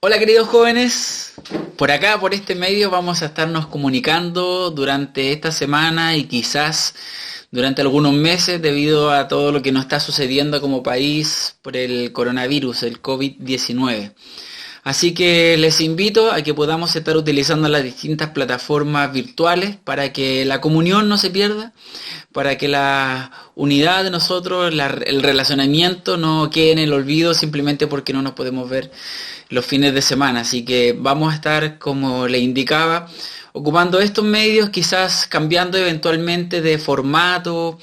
Hola queridos jóvenes, por acá, por este medio vamos a estarnos comunicando durante esta semana y quizás durante algunos meses debido a todo lo que nos está sucediendo como país por el coronavirus, el COVID-19. Así que les invito a que podamos estar utilizando las distintas plataformas virtuales para que la comunión no se pierda, para que la unidad de nosotros, el relacionamiento no quede en el olvido simplemente porque no nos podemos ver los fines de semana. Así que vamos a estar, como le indicaba, ocupando estos medios, quizás cambiando eventualmente de formato.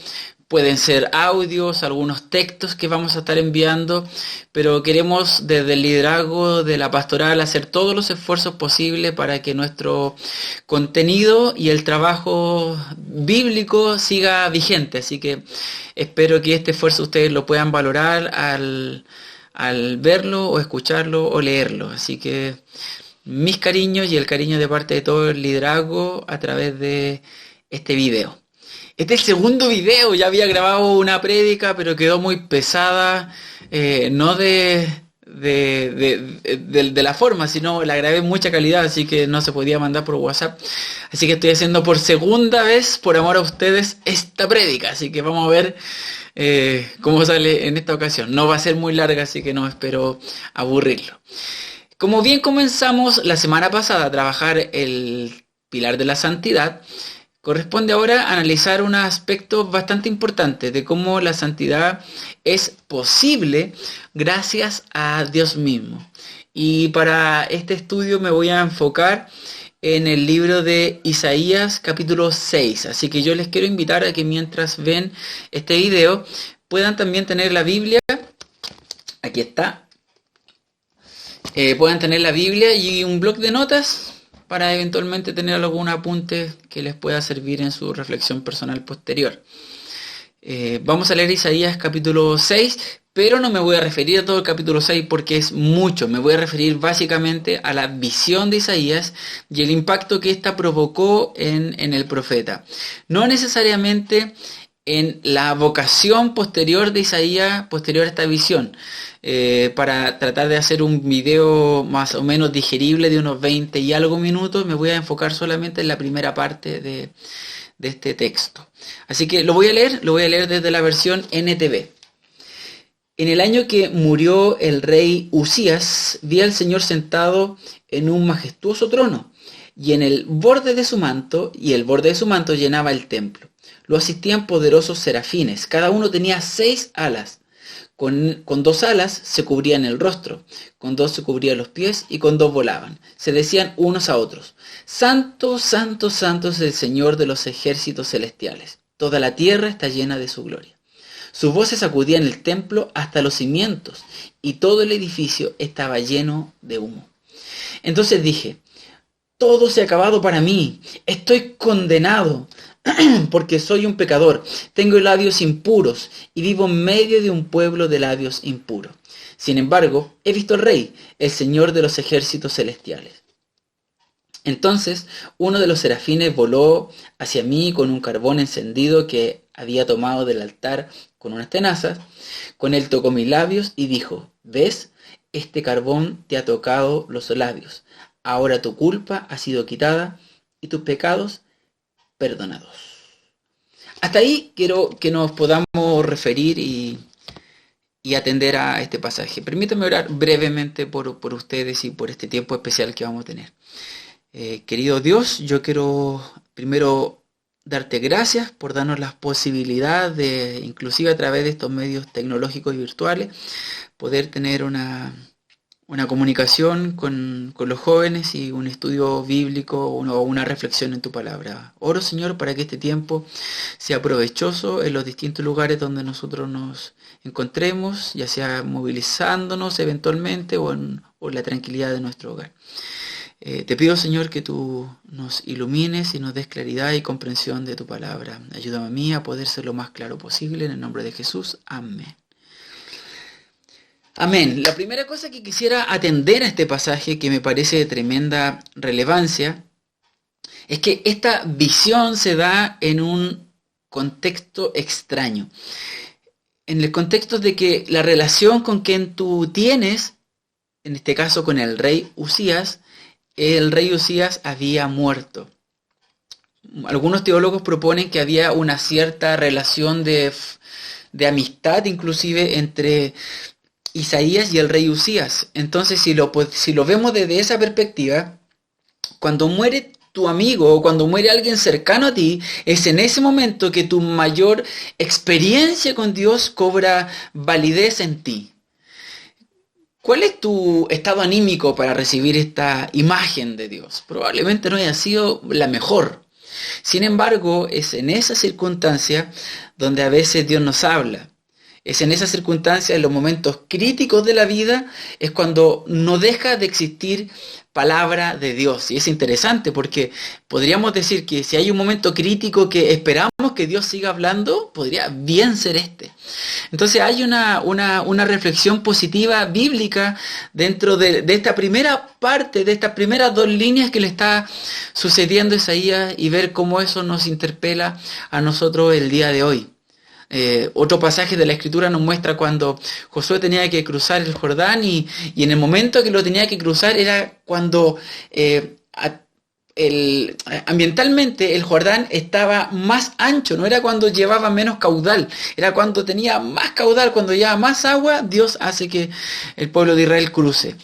Pueden ser audios, algunos textos que vamos a estar enviando, pero queremos desde el liderazgo de la pastoral hacer todos los esfuerzos posibles para que nuestro contenido y el trabajo bíblico siga vigente. Así que espero que este esfuerzo ustedes lo puedan valorar al verlo o escucharlo o leerlo. Así que mis cariños y el cariño de parte de todo el liderazgo a través de este video. Este es el segundo video, ya había grabado una prédica, pero quedó muy pesada, no de la forma, sino la grabé en mucha calidad, así que no se podía mandar por WhatsApp. Así que estoy haciendo por segunda vez, por amor a ustedes, esta prédica. Así que vamos a ver cómo sale en esta ocasión. No va a ser muy larga, así que no espero aburrirlo. Como bien comenzamos la semana pasada a trabajar el pilar de la santidad, corresponde ahora analizar un aspecto bastante importante de cómo la santidad es posible gracias a Dios mismo. Y para este estudio me voy a enfocar en el libro de Isaías capítulo 6. Así que yo les quiero invitar a que mientras ven este video puedan también tener la Biblia. Aquí está. Puedan tener la Biblia y un bloc de notas para eventualmente tener algún apunte que les pueda servir en su reflexión personal posterior. Vamos a leer Isaías capítulo 6, pero no me voy a referir a todo el capítulo 6 porque es mucho. Me voy a referir básicamente a la visión de Isaías y el impacto que ésta provocó en el profeta. No necesariamente en la vocación posterior de Isaías, posterior a esta visión. Para tratar de hacer un video más o menos digerible de unos 20 y algo minutos, me voy a enfocar solamente en la primera parte de este texto. Así que lo voy a leer desde la versión NTV. En el año que murió el rey Usías, vi al Señor sentado en un majestuoso trono, y en el borde de su manto, llenaba el templo. Lo asistían poderosos serafines, cada uno tenía 6 alas. Con 2 alas se cubrían el rostro, con 2 se cubrían los pies y con 2 volaban. Se decían unos a otros: Santo, santo, santo es el Señor de los ejércitos celestiales. Toda la tierra está llena de su gloria. Sus voces sacudían el templo hasta los cimientos y todo el edificio estaba lleno de humo. Entonces dije: todo se ha acabado para mí, estoy condenado, porque soy un pecador, tengo labios impuros y vivo en medio de un pueblo de labios impuros. Sin embargo, he visto al Rey, el Señor de los ejércitos celestiales. Entonces uno de los serafines voló hacia mí con un carbón encendido que había tomado del altar con unas tenazas. Con él tocó mis labios y dijo: ¿ves? Este carbón te ha tocado los labios. Ahora tu culpa ha sido quitada y tus pecados perdonados. Hasta ahí quiero que nos podamos referir y atender a este pasaje. Permítanme orar brevemente por ustedes y por este tiempo especial que vamos a tener. Querido Dios, yo quiero primero darte gracias por darnos la posibilidad de, inclusive a través de estos medios tecnológicos y virtuales, poder tener una comunicación con los jóvenes y un estudio bíblico o una reflexión en tu palabra. Oro, Señor, para que este tiempo sea provechoso en los distintos lugares donde nosotros nos encontremos, ya sea movilizándonos eventualmente o en la tranquilidad de nuestro hogar. Te pido, Señor, que tú nos ilumines y nos des claridad y comprensión de tu palabra. Ayúdame a mí a poder ser lo más claro posible, en el nombre de Jesús. Amén. Amén. La primera cosa que quisiera atender a este pasaje, que me parece de tremenda relevancia, es que esta visión se da en un contexto extraño. En el contexto de que la relación con quien tú tienes en este caso con el rey Usías había muerto. Algunos teólogos proponen que había una cierta relación de amistad inclusive entre Isaías y el rey Usías. Entonces, si lo vemos desde esa perspectiva, cuando muere tu amigo o cuando muere alguien cercano a ti, es en ese momento que tu mayor experiencia con Dios cobra validez en ti. ¿Cuál es tu estado anímico para recibir esta imagen de Dios? Probablemente no haya sido la mejor. Sin embargo, es en esa circunstancia donde a veces Dios nos habla. Es en esa circunstancia, en los momentos críticos de la vida, es cuando no deja de existir palabra de Dios. Y es interesante porque podríamos decir que si hay un momento crítico que esperamos que Dios siga hablando, podría bien ser este. Entonces hay una reflexión positiva bíblica dentro de esta primera parte, de estas primeras 2 líneas que le está sucediendo a Isaías, y ver cómo eso nos interpela a nosotros el día de hoy. Otro pasaje de la Escritura nos muestra cuando Josué tenía que cruzar el Jordán y en el momento que lo tenía que cruzar era cuando ambientalmente el Jordán estaba más ancho, no era cuando llevaba menos caudal, era cuando tenía más caudal, cuando llevaba más agua. Dios hace que el pueblo de Israel cruce.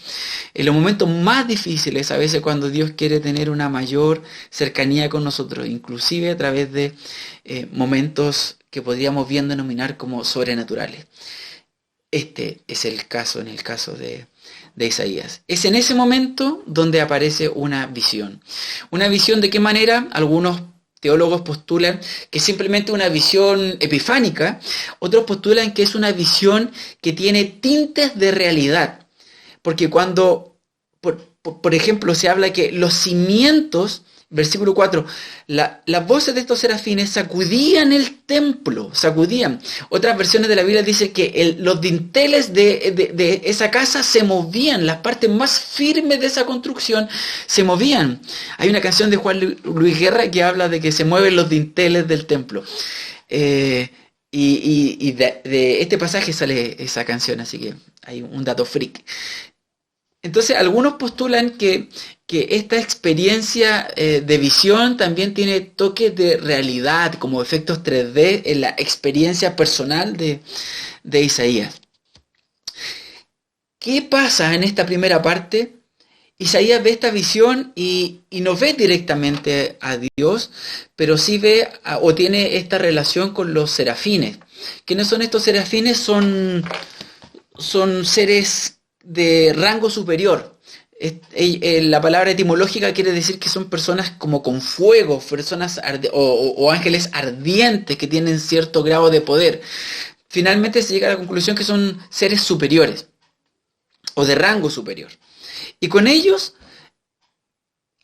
En los momentos más difíciles, a veces cuando Dios quiere tener una mayor cercanía con nosotros, inclusive a través de momentos que podríamos bien denominar como sobrenaturales. Este es el caso en el caso de Isaías. Es en ese momento donde aparece una visión. ¿Una visión de qué manera? Algunos teólogos postulan que es simplemente una visión epifánica, otros postulan que es una visión que tiene tintes de realidad. Porque cuando, por ejemplo, se habla que los cimientos, versículo 4, las voces de estos serafines sacudían el templo, sacudían. Otras versiones de la Biblia dicen que los dinteles de esa casa se movían, las partes más firmes de esa construcción se movían. Hay una canción de Juan Luis Guerra que habla de que se mueven los dinteles del templo. Y de este pasaje sale esa canción, así que hay un dato freak. Entonces, algunos postulan que esta experiencia de visión también tiene toques de realidad, como efectos 3D en la experiencia personal de Isaías. ¿Qué pasa en esta primera parte? Isaías ve esta visión y no ve directamente a Dios, pero sí ve o tiene esta relación con los serafines. ¿Quiénes son estos serafines? Son seres de rango superior. La palabra etimológica quiere decir que son personas como con fuego, personas o ángeles ardientes que tienen cierto grado de poder. Finalmente se llega a la conclusión que son seres superiores o de rango superior. Y con ellos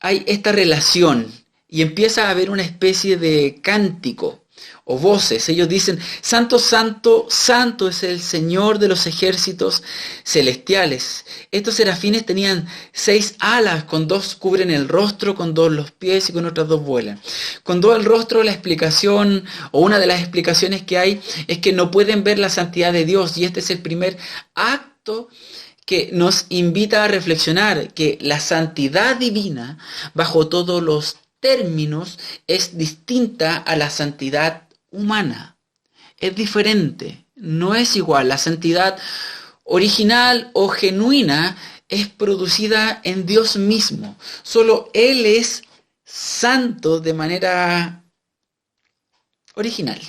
hay esta relación y empieza a haber una especie de cántico o voces. Ellos dicen: Santo, Santo, Santo es el Señor de los ejércitos celestiales. Estos serafines tenían 6 alas, con 2 cubren el rostro, con 2 los pies y con otras 2 vuelan. Con 2 el rostro, la explicación o una de las explicaciones que hay es que no pueden ver la santidad de Dios, y este es el primer acto que nos invita a reflexionar que la santidad divina, bajo todos los términos, es distinta a la santidad humana. Es diferente, no es igual. La santidad original o genuina es producida en Dios mismo. Solo Él es santo de manera original.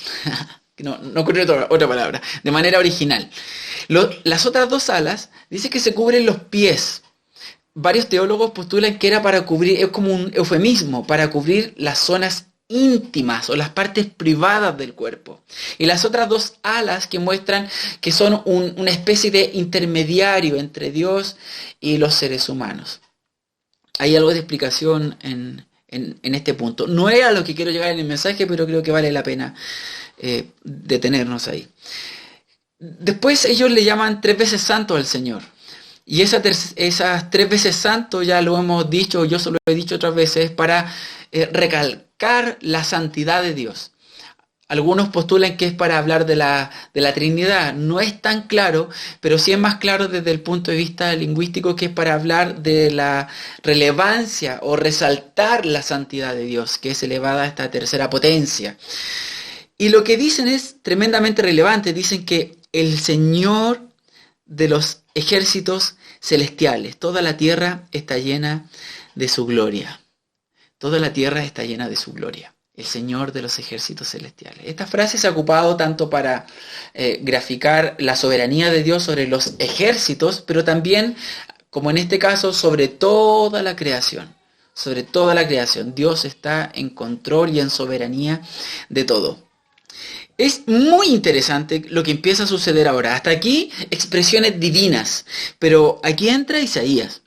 No ocurre otra palabra. De manera original. Las otras 2 alas dice que se cubren los pies. Varios teólogos postulan que era para cubrir, es como un eufemismo, para cubrir las zonas íntimas o las partes privadas del cuerpo. Y las otras 2 alas que muestran que son una especie de intermediario entre Dios y los seres humanos. Hay algo de explicación en este punto. No era lo que quiero llegar en el mensaje, pero creo que vale la pena detenernos ahí. Después ellos le llaman 3 veces santo al Señor. Y esas 3 veces santo, ya lo hemos dicho, yo solo he dicho otras veces, para recalcar la santidad de Dios. Algunos postulan que es para hablar de la Trinidad. No es tan claro, pero sí es más claro desde el punto de vista lingüístico que es para hablar de la relevancia o resaltar la santidad de Dios, que es elevada a esta tercera potencia. Y lo que dicen es tremendamente relevante. Dicen que el Señor de los ejércitos celestiales, toda la tierra está llena de su gloria. Toda la tierra está llena de su gloria. El Señor de los ejércitos celestiales. Esta frase se ha ocupado tanto para graficar la soberanía de Dios sobre los ejércitos, pero también, como en este caso, sobre toda la creación. Sobre toda la creación. Dios está en control y en soberanía de todo. Es muy interesante lo que empieza a suceder ahora. Hasta aquí, expresiones divinas. Pero aquí entra Isaías.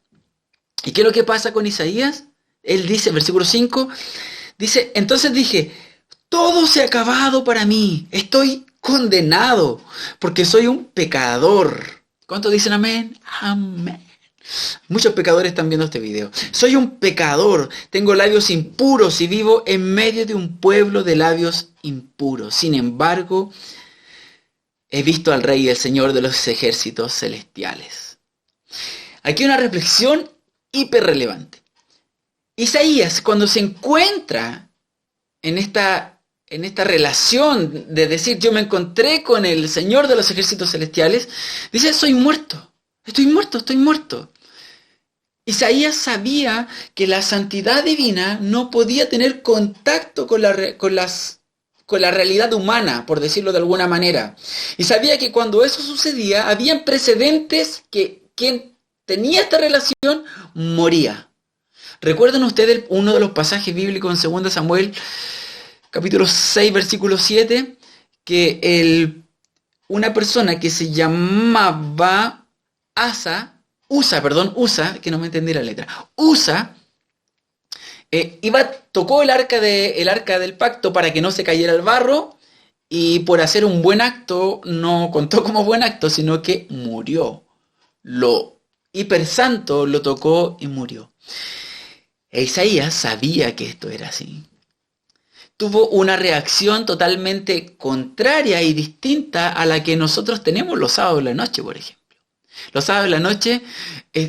¿Y qué es lo que pasa con Isaías? Él dice, versículo 5, dice, entonces dije, todo se ha acabado para mí. Estoy condenado porque soy un pecador. ¿Cuántos dicen amén? Amén. Muchos pecadores están viendo este video. Soy un pecador, tengo labios impuros y vivo en medio de un pueblo de labios impuros. Sin embargo, he visto al Rey, el Señor de los ejércitos celestiales. Aquí una reflexión hiperrelevante. Isaías, cuando se encuentra en esta relación de decir yo me encontré con el Señor de los ejércitos celestiales, dice soy muerto, estoy muerto, estoy muerto. Isaías sabía que la santidad divina no podía tener contacto con la realidad humana, por decirlo de alguna manera. Y sabía que cuando eso sucedía, habían precedentes que quien tenía esta relación moría. ¿Recuerdan ustedes uno de los pasajes bíblicos en 2 Samuel, capítulo 6, versículo 7? Que una persona que se llamaba Usa, que no me entendí la letra. Usa tocó el arca del pacto para que no se cayera el barro y por hacer un buen acto, no contó como buen acto, sino que murió. Lo hipersanto lo tocó y murió. Isaías sabía que esto era así. Tuvo una reacción totalmente contraria y distinta a la que nosotros tenemos los sábados de la noche, por ejemplo. Los sábados de la noche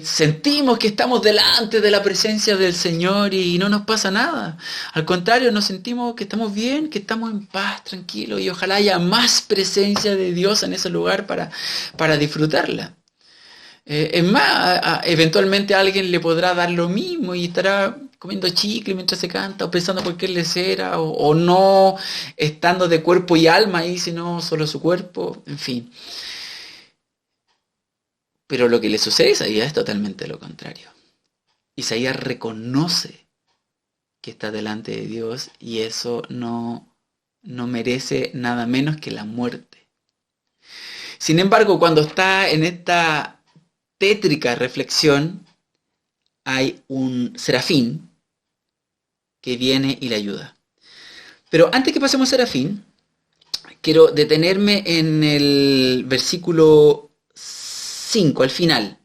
sentimos que estamos delante de la presencia del Señor y no nos pasa nada. Al contrario, nos sentimos que estamos bien, que estamos en paz, tranquilos, y ojalá haya más presencia de Dios en ese lugar para disfrutarla. Es más, eventualmente a alguien le podrá dar lo mismo y estará comiendo chicle mientras se canta o pensando por qué le será o no estando de cuerpo y alma ahí, sino solo su cuerpo, en fin. Pero lo que le sucede a Isaías es totalmente lo contrario. Isaías reconoce que está delante de Dios y eso no merece nada menos que la muerte. Sin embargo, cuando está en esta tétrica reflexión, hay un serafín que viene y le ayuda. Pero antes que pasemos a serafín, quiero detenerme en el versículo 5, al final.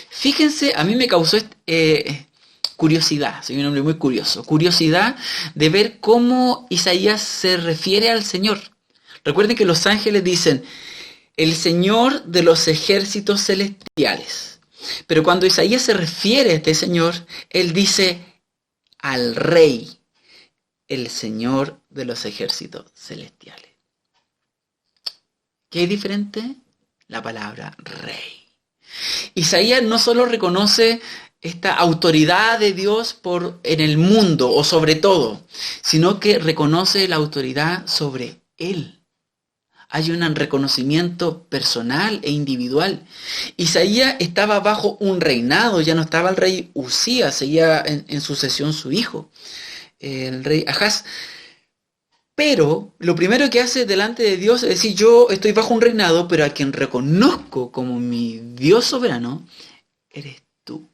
Fíjense, a mí me causó curiosidad, soy un hombre muy curioso, curiosidad de ver cómo Isaías se refiere al Señor. Recuerden que los ángeles dicen, el Señor de los ejércitos celestiales. Pero cuando Isaías se refiere a este Señor, él dice al Rey, el Señor de los ejércitos celestiales. ¿Qué es diferente? La palabra Rey. Isaías no solo reconoce esta autoridad de Dios en el mundo o sobre todo, sino que reconoce la autoridad sobre él. Hay un reconocimiento personal e individual. Isaías estaba bajo un reinado, ya no estaba el rey Usías, seguía en sucesión su hijo, el rey Ahaz. Pero lo primero que hace delante de Dios es decir, yo estoy bajo un reinado, pero a quien reconozco como mi Dios soberano, eres tú,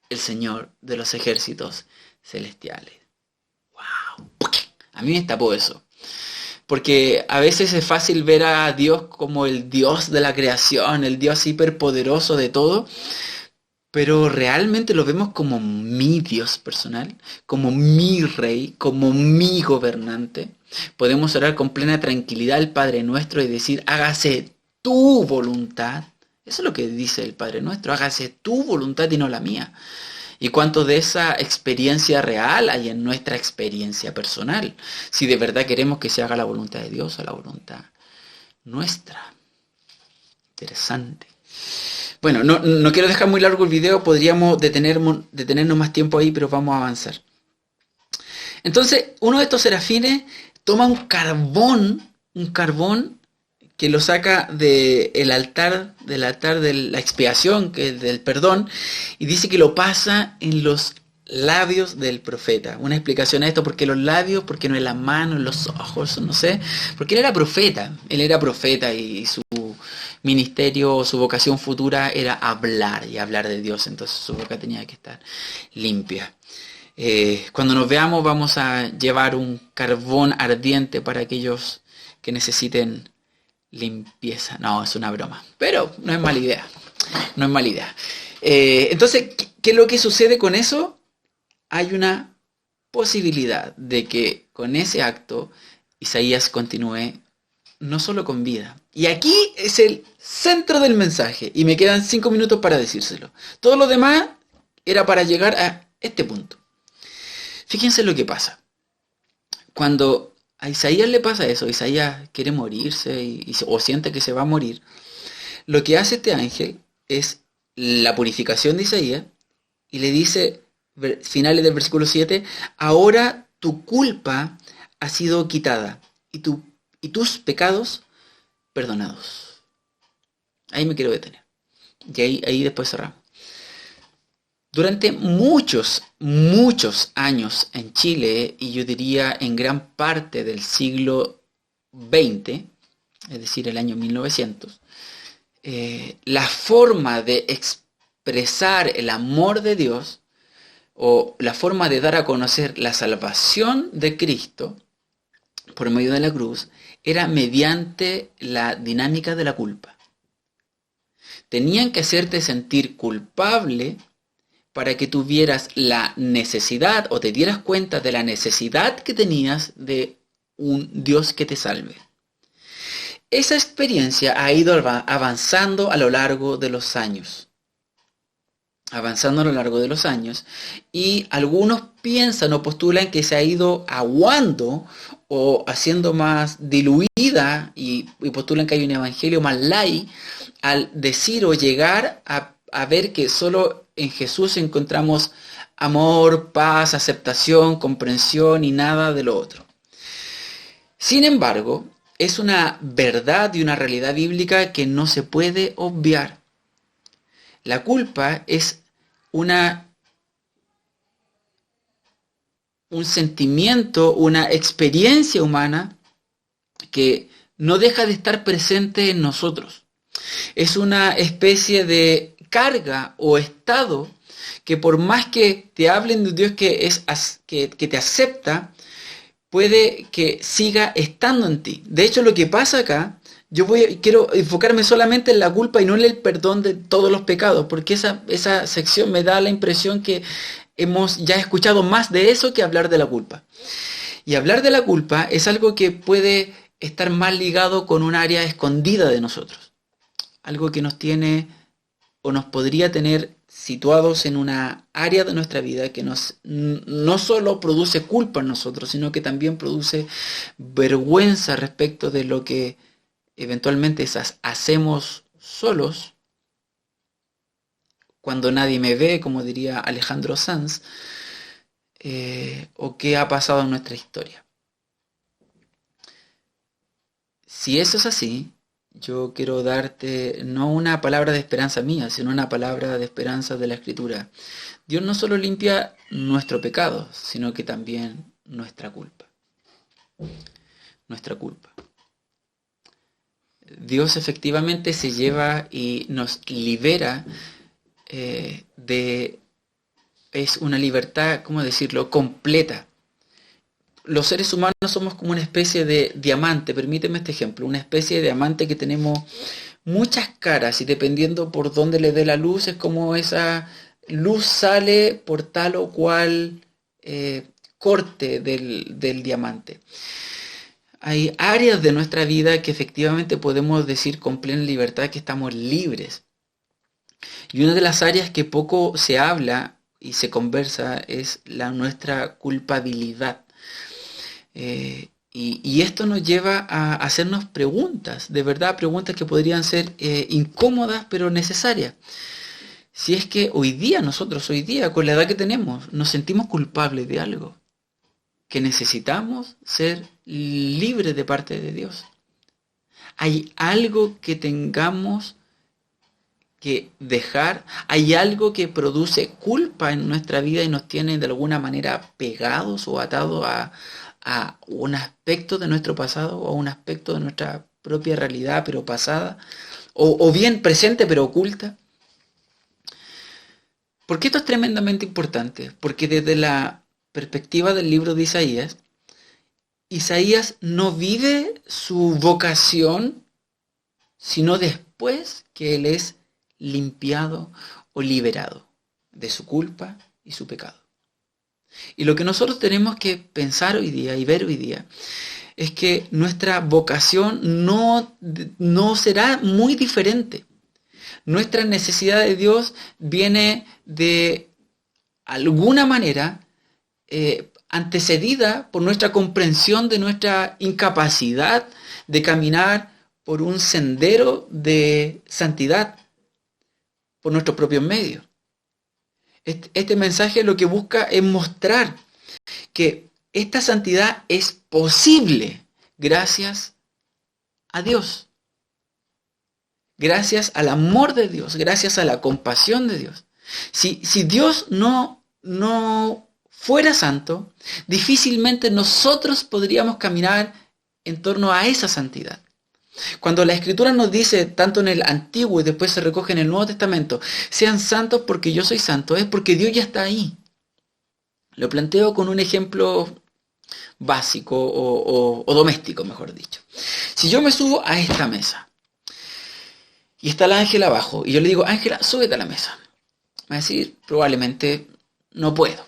el Señor de los ejércitos celestiales. ¡Wow! A mí me tapó eso. Porque a veces es fácil ver a Dios como el Dios de la creación, el Dios hiperpoderoso de todo. pero realmente lo vemos como mi Dios personal, como mi Rey, como mi gobernante. Podemos orar con plena tranquilidad al Padre Nuestro y decir, hágase tu voluntad. Eso es lo que dice el Padre Nuestro, hágase tu voluntad y no la mía. ¿Y cuánto de esa experiencia real hay en nuestra experiencia personal? Si de verdad queremos que se haga la voluntad de Dios o la voluntad nuestra. Interesante. Bueno, no quiero dejar muy largo el video, podríamos detenernos más tiempo ahí, pero vamos a avanzar. Entonces, uno de estos serafines toma un carbón que lo saca del altar de la expiación, que es del perdón, y dice que lo pasa en los labios del profeta. Una explicación a esto, ¿por qué los labios? ¿Por qué no en las manos, en los ojos? No sé. Porque él era profeta y su ministerio, su vocación futura era hablar y hablar de Dios, entonces su boca tenía que estar limpia. Cuando nos veamos vamos a llevar un carbón ardiente para aquellos que necesiten limpieza. No, es una broma, pero no es mala idea. No es mala idea. Entonces, ¿qué es lo que sucede con eso? Hay una posibilidad de que con ese acto Isaías continúe no solo con vida. Y aquí es el centro del mensaje. Y me quedan 5 minutos para decírselo. Todo lo demás era para llegar a este punto. Fíjense lo que pasa. Cuando a Isaías le pasa eso, Isaías quiere morirse o siente que se va a morir, lo que hace este ángel es la purificación de Isaías y le dice, finales del versículo 7, ahora tu culpa ha sido quitada y tus pecados perdonados. Ahí me quiero detener. Y ahí después cerramos. Durante muchos años en Chile, y yo diría en gran parte del siglo XX, es decir, el año 1900, la forma de expresar el amor de Dios, o la forma de dar a conocer la salvación de Cristo, por medio de la cruz, era mediante la dinámica de la culpa. Tenían que hacerte sentir culpable para que tuvieras la necesidad o te dieras cuenta de la necesidad que tenías de un Dios que te salve. Esa experiencia ha ido avanzando a lo largo de los años. Y algunos piensan o postulan que se ha ido aguando o haciendo más diluida y postulan que hay un evangelio más light al decir o llegar a ver que solo en Jesús encontramos amor, paz, aceptación, comprensión y nada de lo otro. Sin embargo, es una verdad y una realidad bíblica que no se puede obviar. La culpa es un sentimiento, una experiencia humana que no deja de estar presente en nosotros. Es una especie de carga o estado que por más que te hablen de un Dios que te acepta, puede que siga estando en ti. De hecho, lo que pasa acá, quiero enfocarme solamente en la culpa y no en el perdón de todos los pecados, porque esa sección me da la impresión que hemos ya escuchado más de eso que hablar de la culpa. Y hablar de la culpa es algo que puede estar más ligado con un área escondida de nosotros. Algo que nos tiene o nos podría tener situados en una área de nuestra vida que no solo produce culpa en nosotros, sino que también produce vergüenza respecto de lo que eventualmente hacemos solos, cuando nadie me ve, como diría Alejandro Sanz, o qué ha pasado en nuestra historia. Si eso es así, yo quiero darte no una palabra de esperanza mía, sino una palabra de esperanza de la Escritura. Dios no solo limpia nuestro pecado, sino que también nuestra culpa. Nuestra culpa. Dios efectivamente se lleva y nos libera es una libertad, ¿cómo decirlo?, completa. Los seres humanos somos como una especie de diamante, permíteme este ejemplo, una especie de diamante que tenemos muchas caras y dependiendo por dónde le dé la luz, es como esa luz sale por tal o cual corte del diamante. Hay áreas de nuestra vida que efectivamente podemos decir con plena libertad que estamos libres. Y una de las áreas que poco se habla y se conversa es nuestra culpabilidad. Y esto nos lleva a hacernos preguntas, de verdad, preguntas que podrían ser incómodas pero necesarias. Si es que nosotros hoy día, con la edad que tenemos, nos sentimos culpables de algo, que necesitamos ser libres de parte de Dios. Hay algo que tengamos que dejar, hay algo que produce culpa en nuestra vida y nos tiene de alguna manera pegados o atados a un aspecto de nuestro pasado o a un aspecto de nuestra propia realidad pero pasada, o bien presente pero oculta. ¿Por qué esto es tremendamente importante? Porque desde la perspectiva del libro de Isaías, Isaías no vive su vocación sino después que él es limpiado o liberado de su culpa y su pecado. Y lo que nosotros tenemos que pensar hoy día y ver hoy día es que nuestra vocación no será muy diferente. Nuestra necesidad de Dios viene de alguna manera antecedida por nuestra comprensión de nuestra incapacidad de caminar por un sendero de santidad por nuestros propios medios. Este mensaje lo que busca es mostrar que esta santidad es posible gracias a Dios, gracias al amor de Dios, gracias a la compasión de Dios. Si Dios no fuera santo, difícilmente nosotros podríamos caminar en torno a esa santidad. Cuando la Escritura nos dice, tanto en el Antiguo y después se recoge en el Nuevo Testamento, sean santos porque yo soy santo, es porque Dios ya está ahí. Lo planteo con un ejemplo básico o doméstico, mejor dicho. Si yo me subo a esta mesa y está la Ángela abajo y yo le digo, Ángela, súbete a la mesa. Me va a decir, probablemente, no puedo.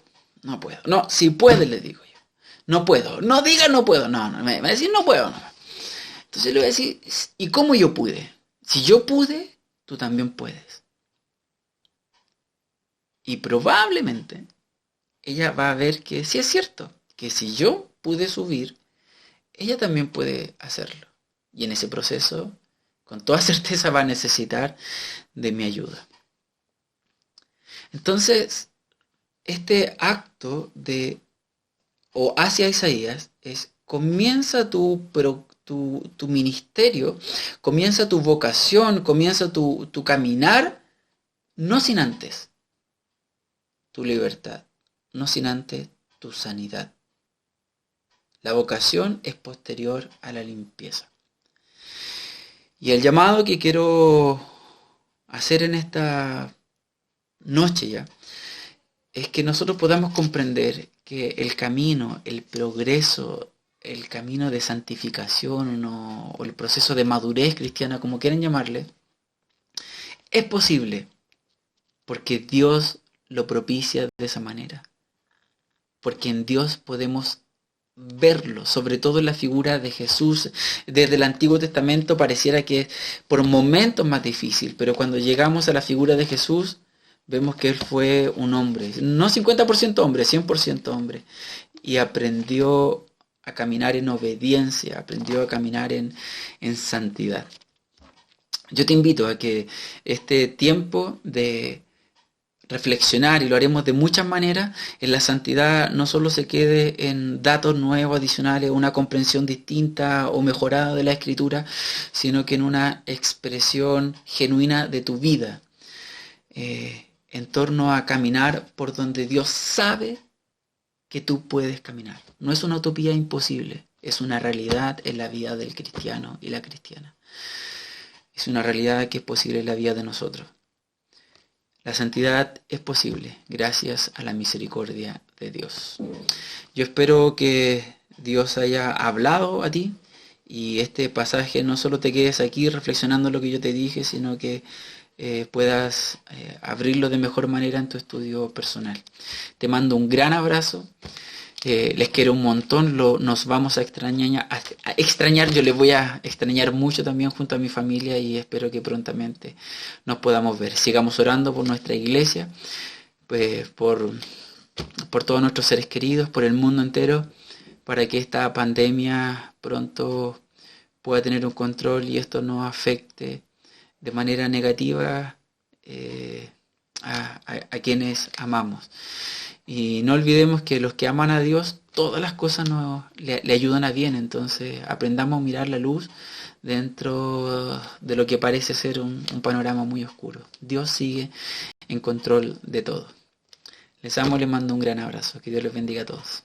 No, si puedes, le digo yo. No puedo. No diga no puedo. No, me va a decir no puedo. No. Entonces le voy a decir, ¿y cómo yo pude? Si yo pude, tú también puedes. Y probablemente ella va a ver que sí es cierto, que si yo pude subir, ella también puede hacerlo. Y en ese proceso, con toda certeza va a necesitar de mi ayuda. Entonces, este acto hacia Isaías es, comienza tu ministerio, comienza tu vocación, comienza tu caminar, no sin antes tu libertad, no sin antes tu sanidad. La vocación es posterior a la limpieza. Y el llamado que quiero hacer en esta noche ya, es que nosotros podamos comprender que el camino, el progreso, el camino de santificación o el proceso de madurez cristiana, como quieran llamarle, es posible porque Dios lo propicia de esa manera. Porque en Dios podemos verlo, sobre todo en la figura de Jesús. Desde el Antiguo Testamento pareciera que es por momentos más difícil, pero cuando llegamos a la figura de Jesús, vemos que Él fue un hombre, no 50% hombre, 100% hombre, y aprendió a caminar en obediencia, aprendió a caminar en santidad. Yo te invito a que este tiempo de reflexionar, y lo haremos de muchas maneras, en la santidad no solo se quede en datos nuevos, adicionales, una comprensión distinta o mejorada de la Escritura, sino que en una expresión genuina de tu vida, en torno a caminar por donde Dios sabe que tú puedes caminar. No es una utopía imposible, es una realidad en la vida del cristiano y la cristiana. Es una realidad que es posible en la vida de nosotros. La santidad es posible gracias a la misericordia de Dios. Yo espero que Dios haya hablado a ti y este pasaje no solo te quedes aquí reflexionando lo que yo te dije, sino que puedas abrirlo de mejor manera en tu estudio personal. Te mando un gran abrazo. Les quiero un montón, nos vamos a extrañar, yo les voy a extrañar mucho también junto a mi familia y espero que prontamente nos podamos ver. Sigamos orando por nuestra iglesia, pues por todos nuestros seres queridos, por el mundo entero, para que esta pandemia pronto pueda tener un control y esto no afecte de manera negativa a quienes amamos. Y no olvidemos que los que aman a Dios, todas las cosas le ayudan a bien. Entonces aprendamos a mirar la luz dentro de lo que parece ser un panorama muy oscuro. Dios sigue en control de todo. Les amo, les mando un gran abrazo. Que Dios les bendiga a todos.